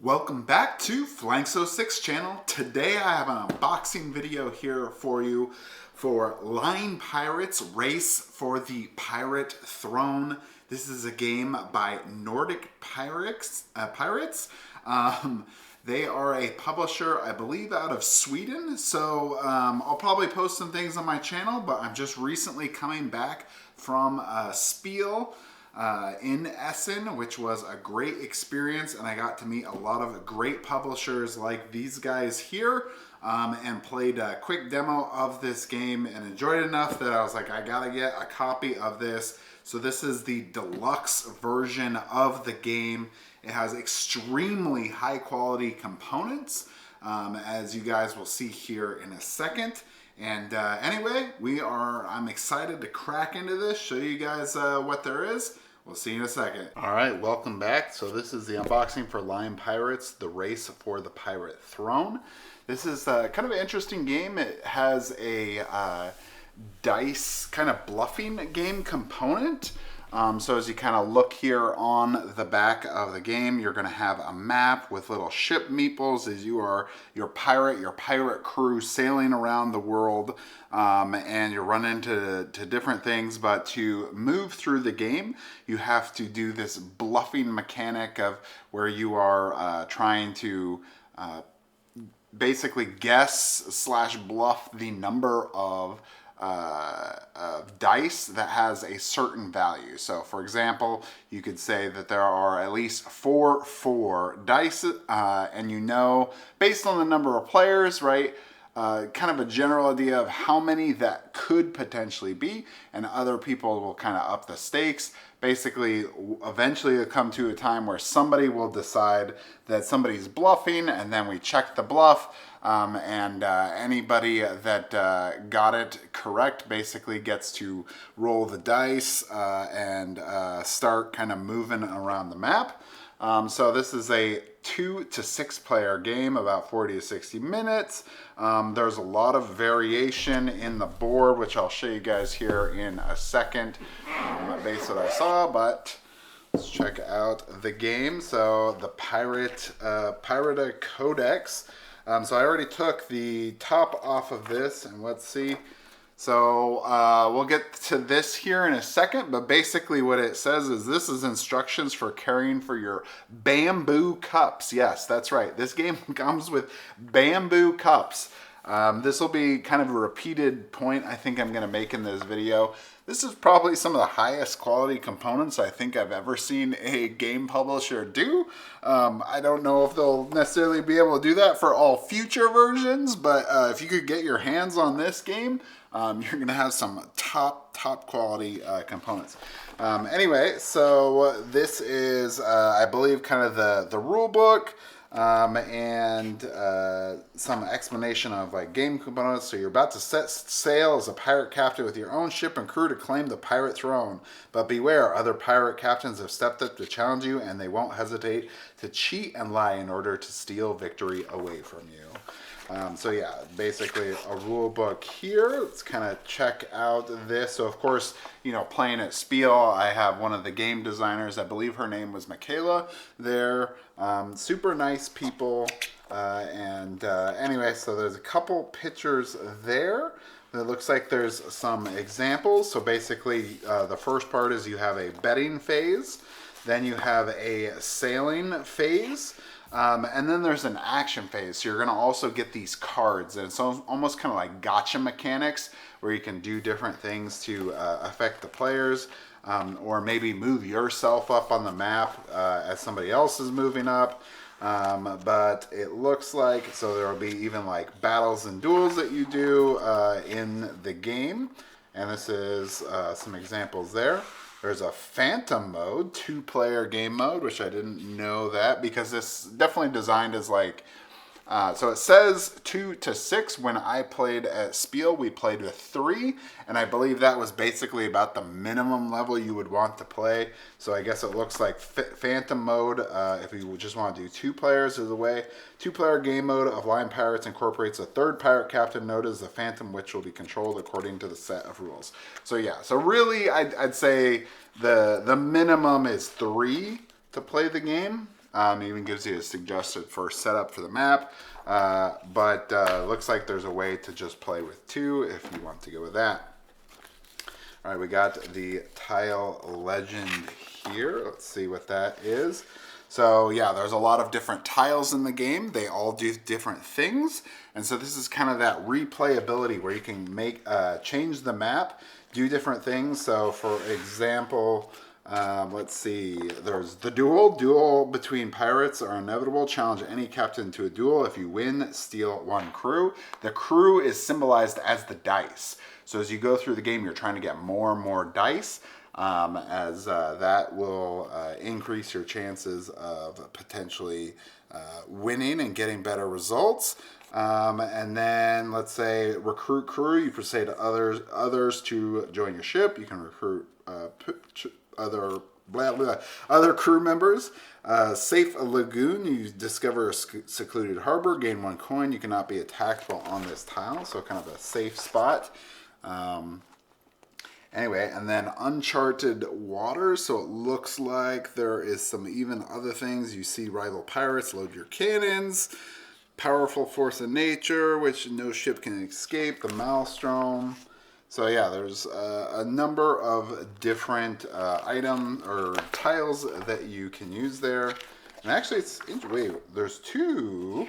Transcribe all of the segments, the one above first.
Welcome back to Flanks06 channel. Today I have an unboxing video here for you for Lion Pirates Race for the Pirate Throne. This is a game by Nordic Pirates. They are a publisher, I believe, out of Sweden. So I'll probably post some things on my channel, but I'm just recently coming back from Spiel in Essen, which was a great experience, and I got to meet a lot of great publishers like these guys here, and played a quick demo of this game and enjoyed it enough that I was like, I gotta get a copy of this. So this is the deluxe version of the game. It has extremely high quality components, as you guys will see here in a second. And anyway, I'm excited to crack into this, show you guys what there is. We'll see you in a second. All right, welcome back. So this is the unboxing for Lion Pirates, the Race for the Pirate Throne. This is kind of an interesting game. It has a dice kind of bluffing game component. So as you kind of look here on the back of the game, you're going to have a map with little ship meeples as you are your pirate crew sailing around the world, and you're running into different things. But to move through the game, you have to do this bluffing mechanic of where you are trying to basically guess / bluff the number of dice that has a certain value. So for example, you could say that there are at least four dice, and you know, based on the number of players, right, kind of a general idea of how many that could potentially be, and other people will kind of up the stakes. Basically, eventually it'll come to a time where somebody will decide that somebody's bluffing, and then we check the bluff, and anybody that got it correct basically gets to roll the dice and start kind of moving around the map. So this is a 2 to 6 player game, about 40 to 60 minutes. There's a lot of variation in the board, which I'll show you guys here in a second, based on what I saw, but let's check out the game. So the Pirate Codex. So I already took the top off of this, and let's see. So we'll get to this here in a second, but basically what it says is this is instructions for caring for your bamboo cups. Yes, that's right. This game comes with bamboo cups. This will be kind of a repeated point I think I'm going to make in this video. This is probably some of the highest quality components I think I've ever seen a game publisher do. I don't know if they'll necessarily be able to do that for all future versions, but if you could get your hands on this game, you're going to have some top quality components. Anyway, so this is, I believe, kind of the rule book, and some explanation of like game components. So you're about to set sail as a pirate captain with your own ship and crew to claim the pirate throne. But beware, other pirate captains have stepped up to challenge you, and they won't hesitate to cheat and lie in order to steal victory away from you. So yeah, basically a rule book here. Let's kind of check out this. So of course, you know, playing at Spiel, I have one of the game designers. I believe her name was Michaela there. Super nice people. Anyway, so there's a couple pictures there. It looks like there's some examples. So basically, the first part is you have a betting phase. Then you have a sailing phase. And then there's an action phase. So you're going to also get these cards, and it's almost kind of like gotcha mechanics where you can do different things to affect the players, or maybe move yourself up on the map as somebody else is moving up. But it looks like, so there will be even like battles and duels that you do in the game. And this is some examples there. There's a phantom mode, 2-player game mode, which I didn't know that, because this definitely designed as like, so it says 2 to 6. When I played at Spiel, we played with 3, and I believe that was basically about the minimum level you would want to play. So I guess it looks like phantom mode, if you just want to do 2 players, is the way. 2-player game mode of Lion Pirates incorporates a 3rd pirate captain known as the Phantom, which will be controlled according to the set of rules. So yeah, so really I'd say the minimum is 3 to play the game. Even gives you a suggested first setup for the map. But looks like there's a way to just play with 2 if you want to go with that. All right, we got the tile legend here. Let's see what that is. So yeah, there's a lot of different tiles in the game. They all do different things. And so this is kind of that replayability where you can make change the map, do different things. So for example, let's see, there's the duel. Duel between pirates are inevitable. Challenge any captain to a duel. If you win, steal 1 crew. The crew is symbolized as the dice. So as you go through the game, you're trying to get more and more dice, as that will increase your chances of potentially winning and getting better results. And then let's say recruit crew. You persuade others to join your ship. You can recruit other crew members. Safe a lagoon. You discover a secluded harbor. Gain 1 coin. You cannot be attacked while on this tile. So kind of a safe spot. Anyway, and then uncharted waters. So it looks like there is some even other things. You see rival pirates, load your cannons. Powerful force of nature, which no ship can escape. The maelstrom. So yeah, there's a number of different item or tiles that you can use there. And actually, there's 2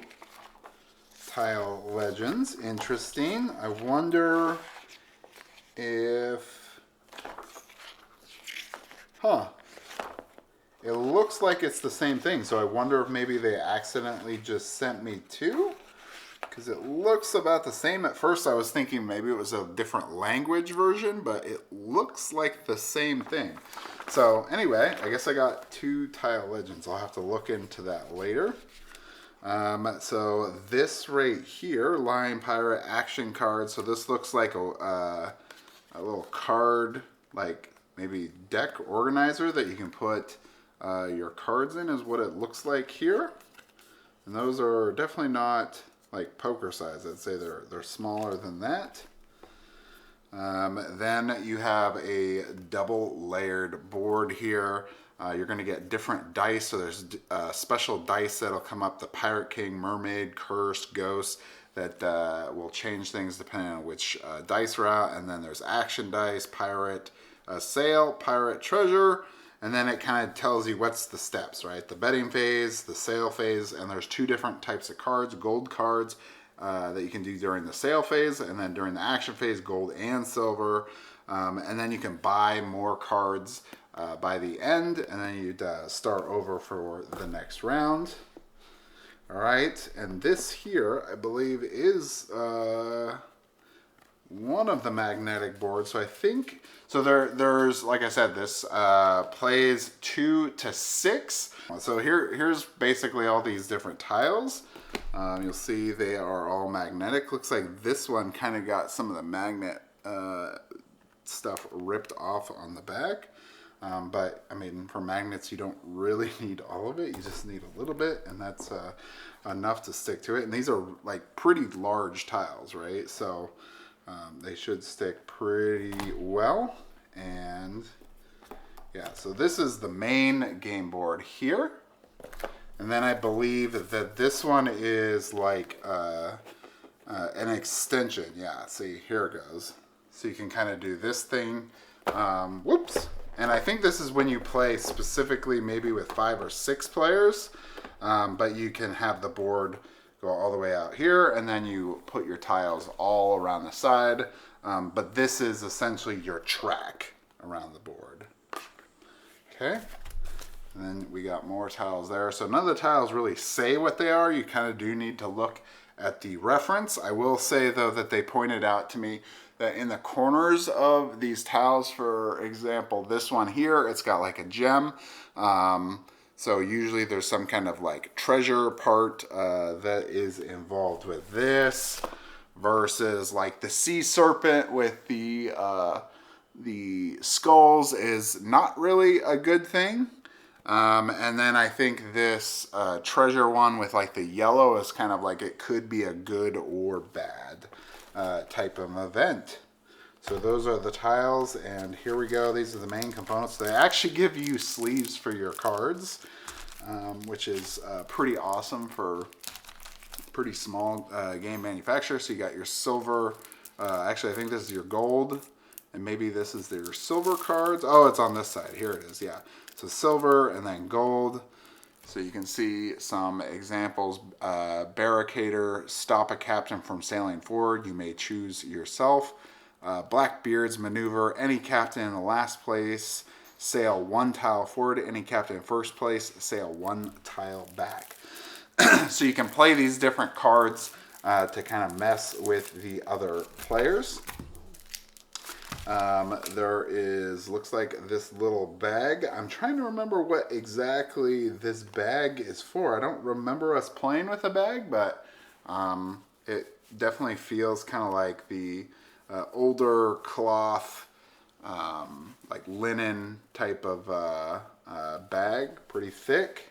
tile legends. Interesting. I wonder if, it looks like it's the same thing. So I wonder if maybe they accidentally just sent me 2, because it looks about the same. At first I was thinking maybe it was a different language version, but it looks like the same thing. So anyway, I guess I got 2 tile legends. I'll have to look into that later. So this right here, Lion Pirate action card. So this looks like a little card, like maybe deck organizer that you can put your cards in, is what it looks like here. And those are definitely not like poker size. I'd say they're smaller than that. Then you have a double layered board here. You're going to get different dice. So there's special dice that'll come up, the Pirate King, Mermaid, Curse, Ghost, that will change things depending on which dice route. And then there's action dice, Pirate, Sail, Pirate, Treasure. And then it kind of tells you what's the steps, right? The betting phase, the sail phase, and there's 2 different types of cards. Gold cards that you can do during the sail phase, and then during the action phase, gold and silver. And then you can buy more cards by the end, and then you'd start over for the next round. All right, and this here, I believe, is one of the magnetic boards. So I think, so there's, like I said, this plays 2 to 6. So here's basically all these different tiles. You'll see they are all magnetic. Looks like this one kind of got some of the magnet stuff ripped off on the back. But I mean, for magnets, you don't really need all of it. You just need a little bit, and that's enough to stick to it. And these are like pretty large tiles, right? So they should stick pretty well. And yeah, so this is the main game board here. And then I believe that this one is like an extension. Yeah, see, here it goes. So you can kind of do this thing. Whoops. And I think this is when you play specifically maybe with 5 or 6 players. But you can have the board go all the way out here, and then you put your tiles all around the side. But this is essentially your track around the board. Okay. And then we got more tiles there. So none of the tiles really say what they are. You kind of do need to look at the reference. I will say though that they pointed out to me that in the corners of these tiles, for example, this one here, it's got like a gem. So usually there's some kind of like treasure part that is involved with this, versus like the sea serpent with the skulls is not really a good thing. And then I think this treasure one with like the yellow is kind of like it could be a good or bad type of event. So those are the tiles, and here we go. These are the main components. They actually give you sleeves for your cards. which is pretty awesome for pretty small game manufacturer. So you got your silver, actually I think this is your gold, and maybe this is their silver cards. Oh, it's on this side. Here it is, yeah. So silver and then gold. So you can see some examples. Barricader, stop a captain from sailing forward. You may choose yourself. Blackbeard's maneuver, any captain in the last place, sail 1 tile forward. Any captain in first place, sail 1 tile back. So you can play these different cards to kind of mess with the other players. There is, looks like this little bag. I'm trying to remember what exactly this bag is for. I don't remember us playing with a bag, but it definitely feels kind of like the older cloth, like linen type of bag, pretty thick.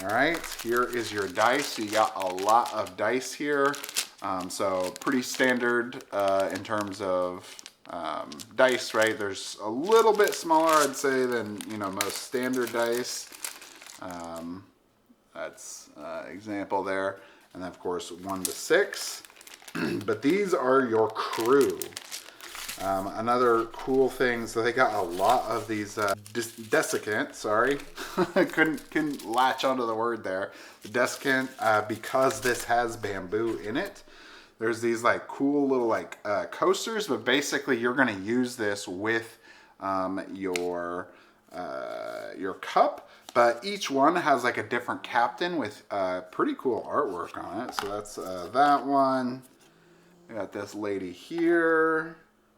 All right, here is your dice. So you got a lot of dice here. So pretty standard in terms of dice, right? There's a little bit smaller, I'd say, than most standard dice. That's example there, and then of course 1 to 6. But these are your crew. Another cool thing, so they got a lot of these desiccant, sorry, couldn't latch onto the word there. The desiccant, because this has bamboo in it, there's these like cool little like coasters, but basically you're gonna use this with your cup, but each one has like a different captain with pretty cool artwork on it. So that's that one. We got this lady here,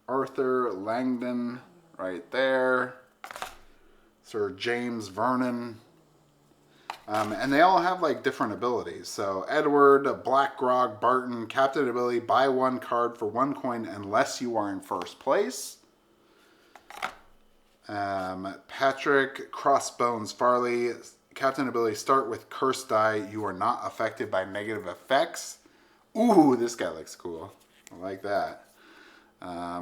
Arthur Langdon right there, Sir James Vernon, and they all have like different abilities. So Edward, Blackgrog, Barton, captain ability, buy 1 card for 1 coin unless you are in first place. Patrick, Crossbones Farley, captain ability, start with cursed die, you are not affected by negative effects. Ooh, this guy looks cool. I like that.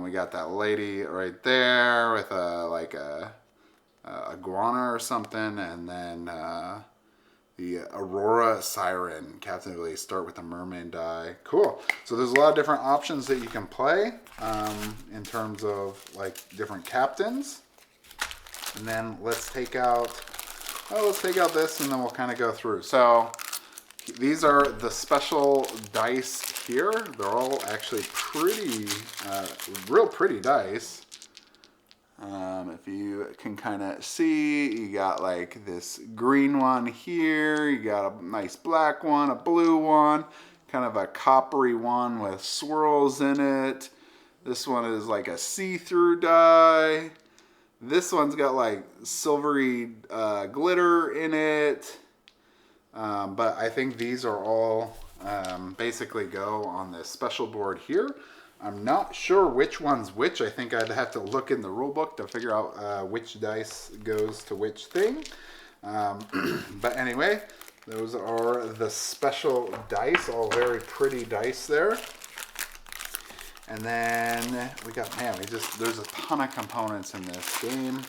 We got that lady right there with like a iguana or something, and then the Aurora Siren, captain ability, start with a mermaid die. Cool. So there's a lot of different options that you can play in terms of like different captains. And then let's take out this, and then we'll kind of go through. So these are the special dice here. They're all actually pretty, real pretty dice. If you can kind of see, you got like this green one here, you got a nice black one, a blue one, kind of a coppery one with swirls in it. This one is like a see-through die. This one's got like silvery glitter in it. But I think these are all basically go on this special board here. I'm not sure which one's which. I think I'd have to look in the rule book to figure out which dice goes to which thing. But anyway, those are the special dice, all very pretty dice there. And then we got, man, there's a ton of components in this game.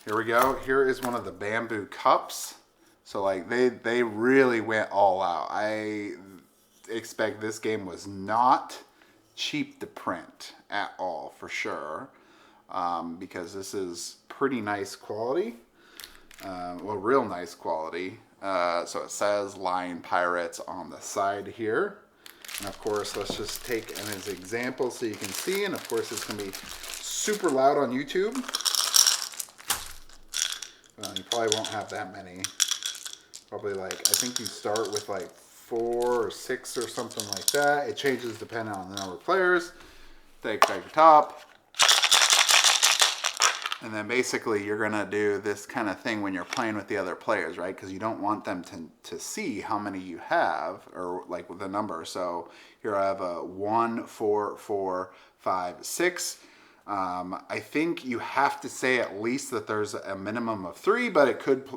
Here we go. Here is one of the bamboo cups. So like they really went all out. I expect this game was not cheap to print at all, for sure, because this is pretty nice quality. Well, real nice quality. So it says Lion Pirates on the side here. And of course, let's just take an example so you can see. And of course, it's going to be super loud on YouTube. You probably won't have that many. Probably like, I think you start with like 4 or 6 or something like that. It changes depending on the number of players. Take back the top. And then basically you're gonna do this kind of thing when you're playing with the other players, right? Because you don't want them to see how many you have, or like the number. So here I have a 1, 4, 4, 5, 6. I think you have to say at least that there's a minimum of 3, but it could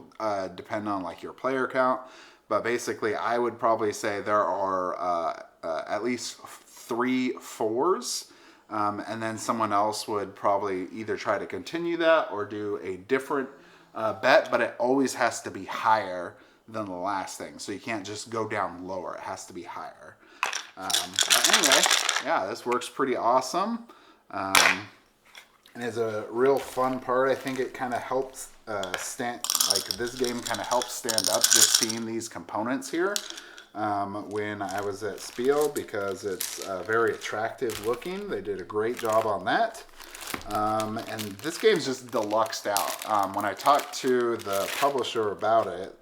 depend on like your player count. But basically I would probably say there are at least 3 4s. and then someone else would probably either try to continue that or do a different bet, but it always has to be higher than the last thing. So you can't just go down lower. It has to be higher. But anyway, yeah, this works pretty awesome. And it's a real fun part. I think it kind of helps this game kind of helps stand up just seeing these components here when I was at Spiel, because it's very attractive looking. They did a great job on that. And this game's just deluxed out. When I talked to the publisher about it,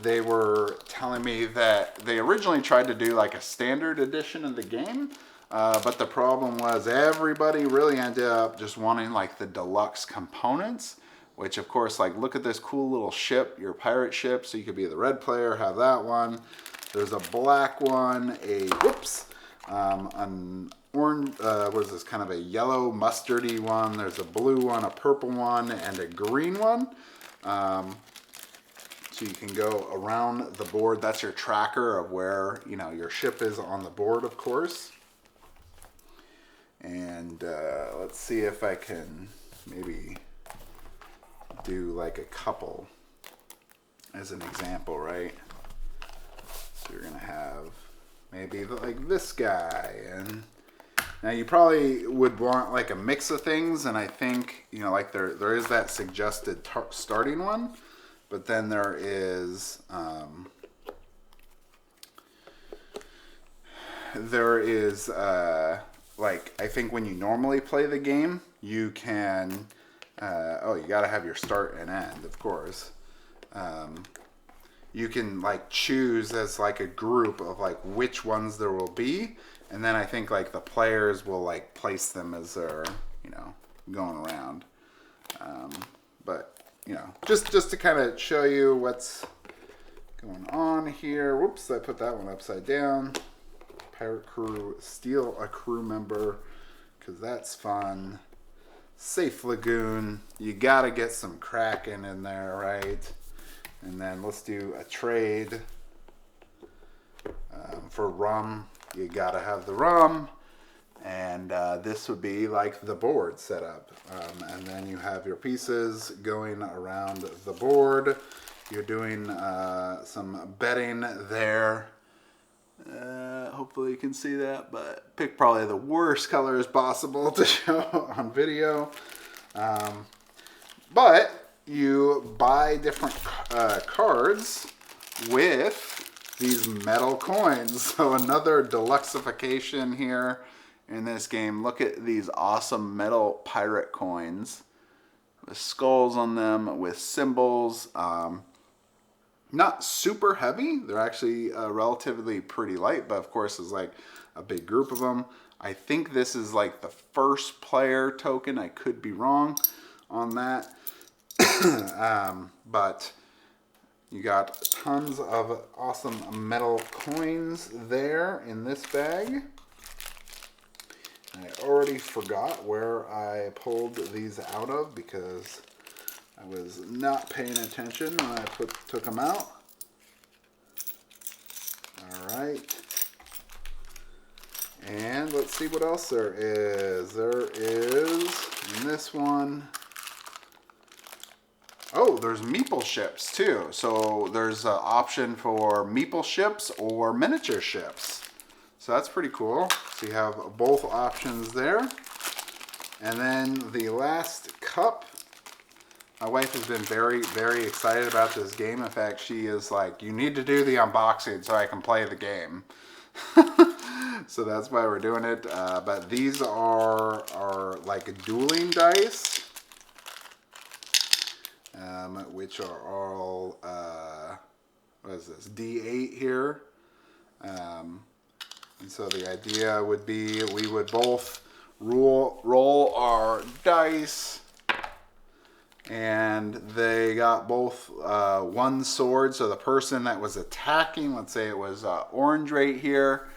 they were telling me that they originally tried to do like a standard edition of the game, but the problem was everybody really ended up just wanting like the deluxe components, which of course, like, look at this cool little ship, your pirate ship, so you could be the red player, have that one. There's a black one, an orange, what is this, kind of a yellow mustardy one. There's a blue one, a purple one, and a green one. So you can go around the board. That's your tracker of where, you know, your ship is on the board, of course. And let's see if I can maybe do like a couple as an example, right? So you're gonna have maybe like this guy, and now you probably would want like a mix of things, and I think, you know, like there is that suggested starting one, but then there is like, I think when you normally play the game, you can you gotta have your start and end, of course. You can like choose as like a group of like which ones there will be, and then I think like the players will like place them as they're, you know, going around. But you know, just to kind of show you what's going on here. Whoops, I put that one upside down. Pirate crew, steal a crew member, because that's fun. Safe lagoon, you gotta get some Kraken in there, right? And then let's do a trade. For rum, you gotta have the rum. And this would be like the board setup. And then you have your pieces going around the board. You're doing some betting there. Hopefully you can see that, but pick probably the worst colors possible to show on video. But you buy different cards with these metal coins. So another deluxification here in this game. Look at these awesome metal pirate coins with skulls on them, with symbols. Not super heavy. They're actually relatively pretty light, but of course it's like a big group of them. I think this is like the first player token. I could be wrong on that. But you got tons of awesome metal coins there in this bag. I already forgot where I pulled these out of because I was not paying attention when I took them out. All right. And let's see what else there is. There is, in this one, oh, there's meeple ships too. So there's an option for meeple ships or miniature ships. So that's pretty cool. So you have both options there. And then the last cup. My wife has been very, very excited about this game. In fact, she is like, you need to do the unboxing so I can play the game. So that's why we're doing it. But these are like dueling dice, which are all, what is this, D8 here. And so the idea would be we would both roll our dice. And they got both one sword. So the person that was attacking, let's say it was orange right here.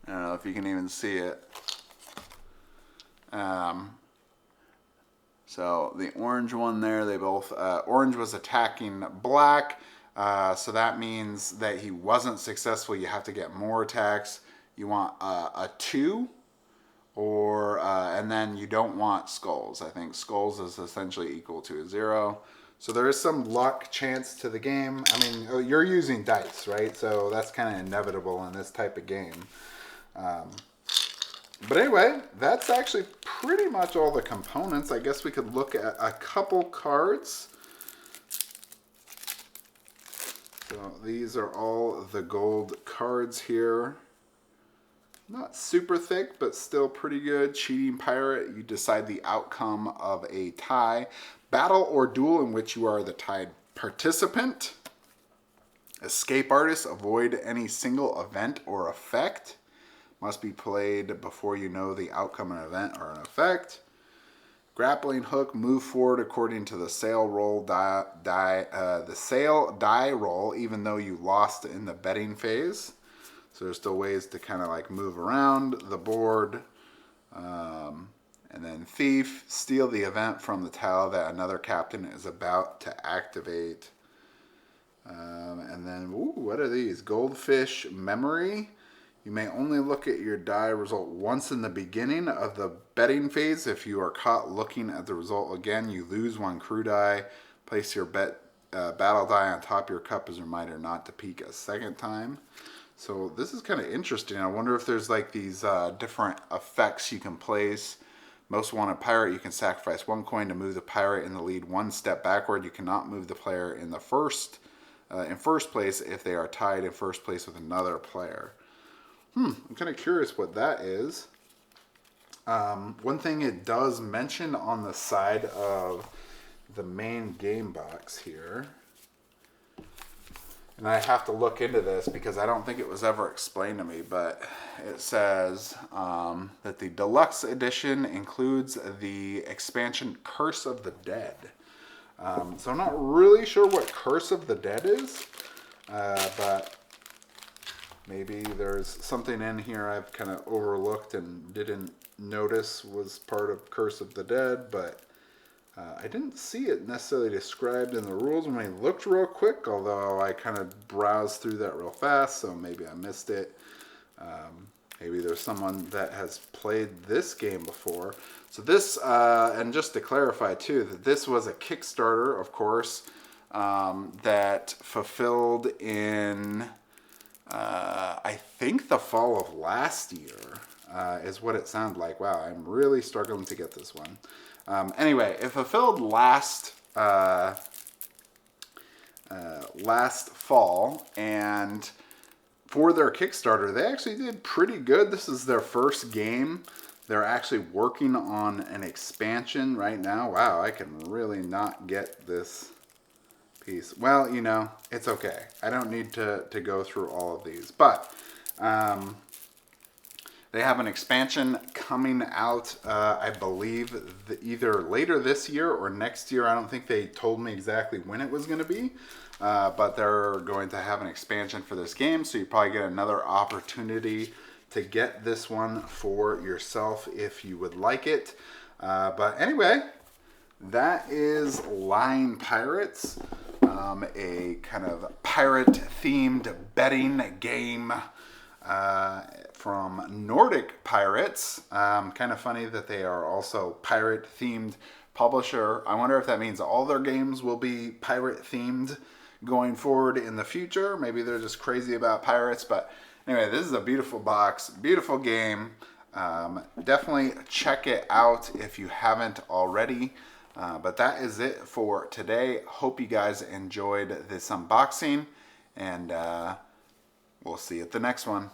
I don't know if you can even see it. So the orange one there, they both, orange was attacking black. So that means that he wasn't successful. You have to get more attacks. You want a 2 or and then you don't want skulls. I think skulls is essentially equal to a 0. So there is some luck chance to the game. I mean, you're using dice, right? So that's kind of inevitable in this type of game. But anyway, that's actually pretty much all the components. I guess we could look at a couple cards. So these are all the gold cards here. Not super thick, but still pretty good. Cheating Pirate, you decide the outcome of a tie. Battle or duel in which you are the tied participant. Escape Artist, avoid any single event or effect. Must be played before you know the outcome of an event or an effect. Grappling Hook, move forward according to the sale die roll, even though you lost in the betting phase. So there's still ways to kind of like move around the board. And then Thief, steal the event from the tile that another captain is about to activate. And then, ooh, what are these? Goldfish Memory. You may only look at your die result once in the beginning of the betting phase. If you are caught looking at the result again, you lose 1 crew die. Place your battle die on top of your cup as a reminder not to peek a second time. So this is kind of interesting. I wonder if there's like these different effects you can place. Most Wanted Pirate, you can sacrifice 1 coin to move the pirate in the lead 1 step backward. You cannot move the player in first place if they are tied in first place with another player. I'm kind of curious what that is. One thing it does mention on the side of the main game box here, and I have to look into this because I don't think it was ever explained to me, but it says that the deluxe edition includes the expansion Curse of the Dead. So I'm not really sure what Curse of the Dead is, but maybe there's something in here I've kind of overlooked and didn't notice was part of Curse of the Dead, but I didn't see it necessarily described in the rules when I looked real quick, although I kind of browsed through that real fast, so maybe I missed it. Maybe there's someone that has played this game before. So this, and just to clarify too, that this was a Kickstarter, of course, that fulfilled in, I think the fall of last year, is what it sounded like. Wow, I'm really struggling to get this one. Anyway, it fulfilled last fall, and for their Kickstarter, they actually did pretty good. This is their first game. They're actually working on an expansion right now. Wow, I can really not get this piece. Well, you know, it's okay. I don't need to go through all of these, but they have an expansion coming out, I believe, either later this year or next year. I don't think they told me exactly when it was going to be, but they're going to have an expansion for this game, so you probably get another opportunity to get this one for yourself if you would like it. But anyway, that is Line Pirates, a kind of pirate-themed betting game from Nordic Pirates. Kind of funny that they are also pirate-themed publisher. I wonder if that means all their games will be pirate-themed going forward in the future. Maybe they're just crazy about pirates, but anyway, this is a beautiful box, beautiful game. Definitely check it out if you haven't already. But that is it for today. Hope you guys enjoyed this unboxing, and we'll see you at the next one.